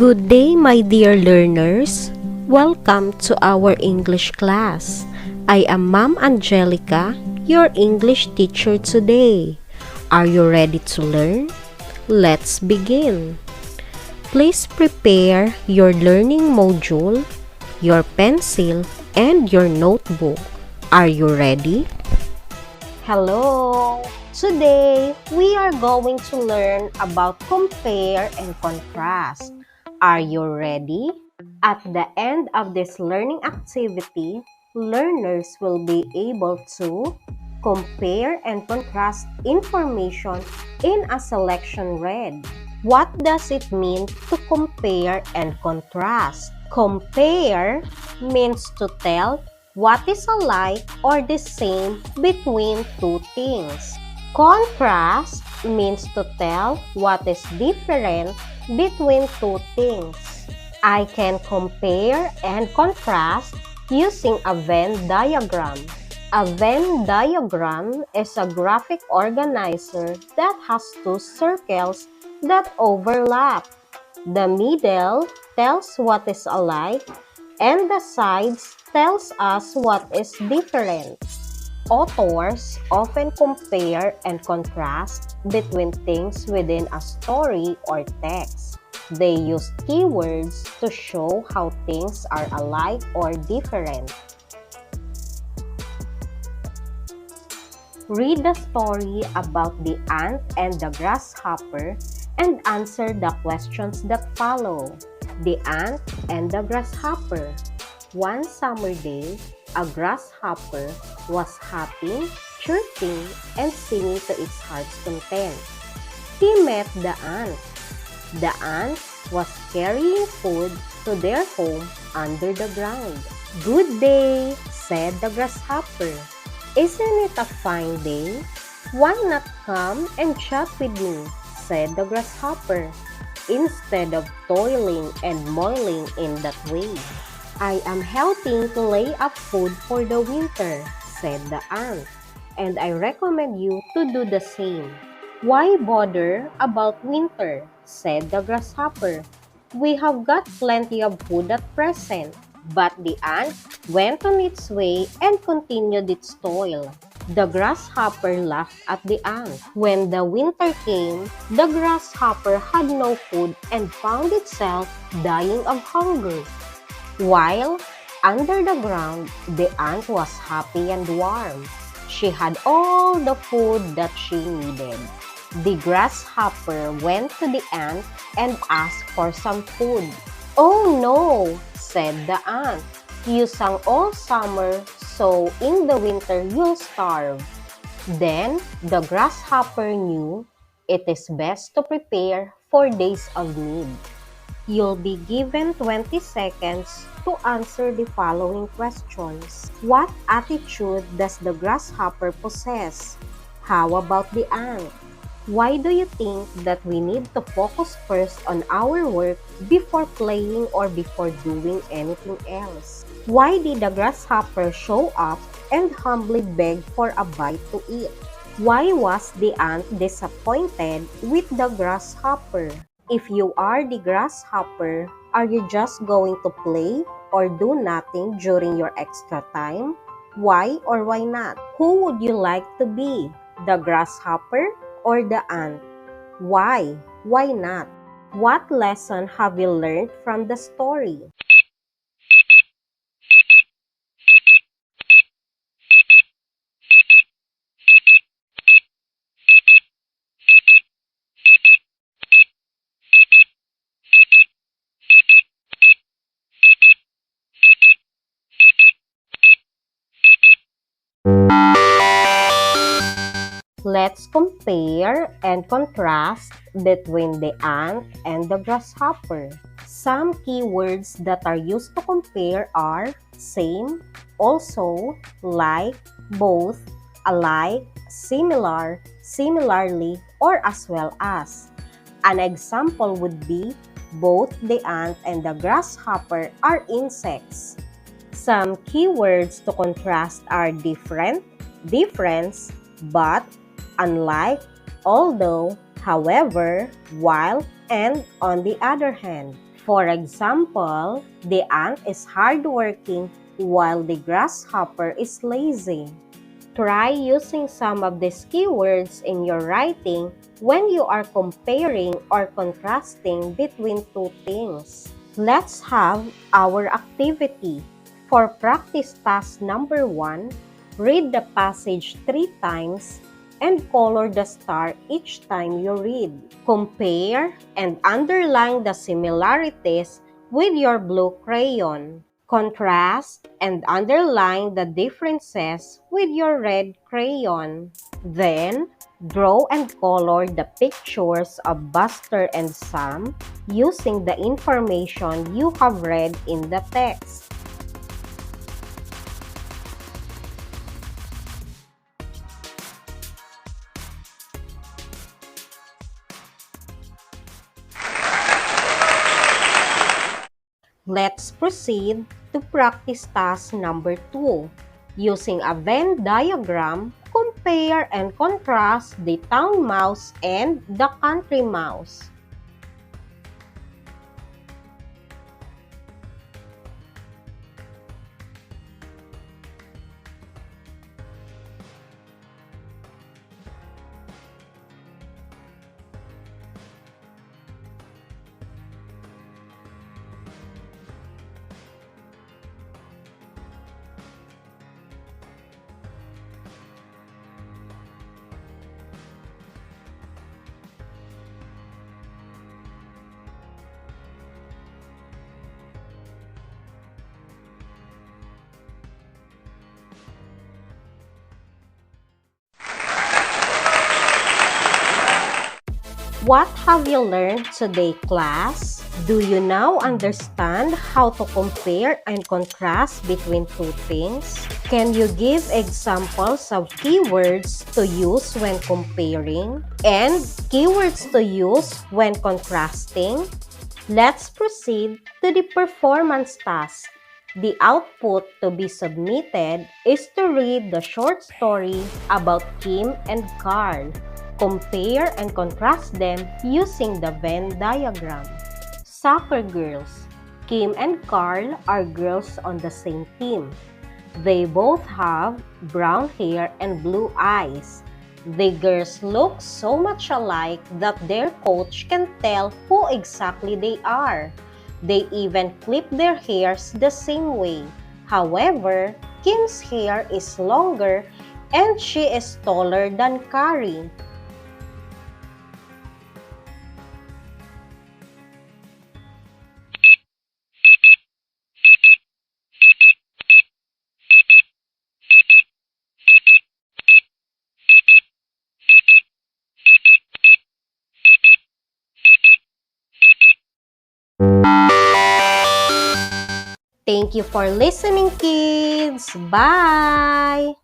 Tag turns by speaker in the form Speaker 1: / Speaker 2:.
Speaker 1: Good day, my dear learners. Welcome to our English class. I am Ma'am Angelica, your English teacher today. Are you ready to learn? Let's begin. Please prepare your learning module, your pencil, and your notebook. Are you ready? Hello! Today, we are going to learn about compare and contrast. Are you ready? At the end of this learning activity, learners will be able to compare and contrast information in a selection read. What does it mean to compare and contrast? Compare means to tell what is alike or the same between two things. Contrast means to tell what is different between two things. I can compare and contrast using a Venn diagram. A Venn diagram is a graphic organizer that has two circles that overlap. The middle tells what is alike, and the sides tells us what is different. Authors often compare and contrast between things within a story or text. They use keywords to show how things are alike or different. Read the story about the ant and the grasshopper and answer the questions that follow. The ant and the grasshopper. One summer day, a grasshopper was hopping, chirping, and singing to its heart's content. He met the ant. The ant was carrying food to their home under the ground. "Good day," said the grasshopper. "Isn't it a fine day? Why not come and chat with me?" said the grasshopper. "Instead of toiling and moiling in that way, I am helping to lay up food for the winter," said the ant, "and I recommend you to do the same." "Why bother about winter?" said the grasshopper. "We have got plenty of food at present." But the ant went on its way and continued its toil. The grasshopper laughed at the ant. When the winter came, the grasshopper had no food and found itself dying of hunger. While under the ground, the ant was happy and warm. She had all the food that she needed. The grasshopper went to the ant and asked for some food. "Oh no," said the ant. "You sang all summer, so in the winter you'll starve." Then the grasshopper knew it is best to prepare for days of need. You'll be given 20 seconds to answer the following questions. What attitude does the grasshopper possess? How about the ant? Why do you think that we need to focus first on our work before playing or before doing anything else? Why did the grasshopper show up and humbly beg for a bite to eat? Why was the ant disappointed with the grasshopper? If you are the grasshopper, are you just going to play or do nothing during your extra time? Why or why not? Who would you like to be? The grasshopper or the ant? Why? Why not? What lesson have you learned from the story? Let's compare and contrast between the ant and the grasshopper. Some keywords that are used to compare are same, also, like, both, alike, similar, similarly, or as well as. An example would be both the ant and the grasshopper are insects. Some keywords to contrast are different, difference, but, unlike, although, however, while, and on the other hand. For example, the ant is hardworking while the grasshopper is lazy. Try using some of these keywords in your writing when you are comparing or contrasting between two things. Let's have our activity. For practice task number 1, read the passage 3 times and color the star each time you read. Compare and underline the similarities with your blue crayon. Contrast and underline the differences with your red crayon. Then, draw and color the pictures of Buster and Sam using the information you have read in the text. Let's proceed to practice task number 2. Using a Venn diagram, compare and contrast the town mouse and the country mouse. What have you learned today, class? Do you now understand how to compare and contrast between two things? Can you give examples of keywords to use when comparing and keywords to use when contrasting? Let's proceed to the performance task. The output to be submitted is to read the short story about Kim and Carl. Compare and contrast them using the Venn diagram. Soccer girls. Kim and Carl are girls on the same team. They both have brown hair and blue eyes. The girls look so much alike that their coach can tell who exactly they are. They even clip their hairs the same way. However, Kim's hair is longer and she is taller than Carrie. Thank you for listening, kids. Bye!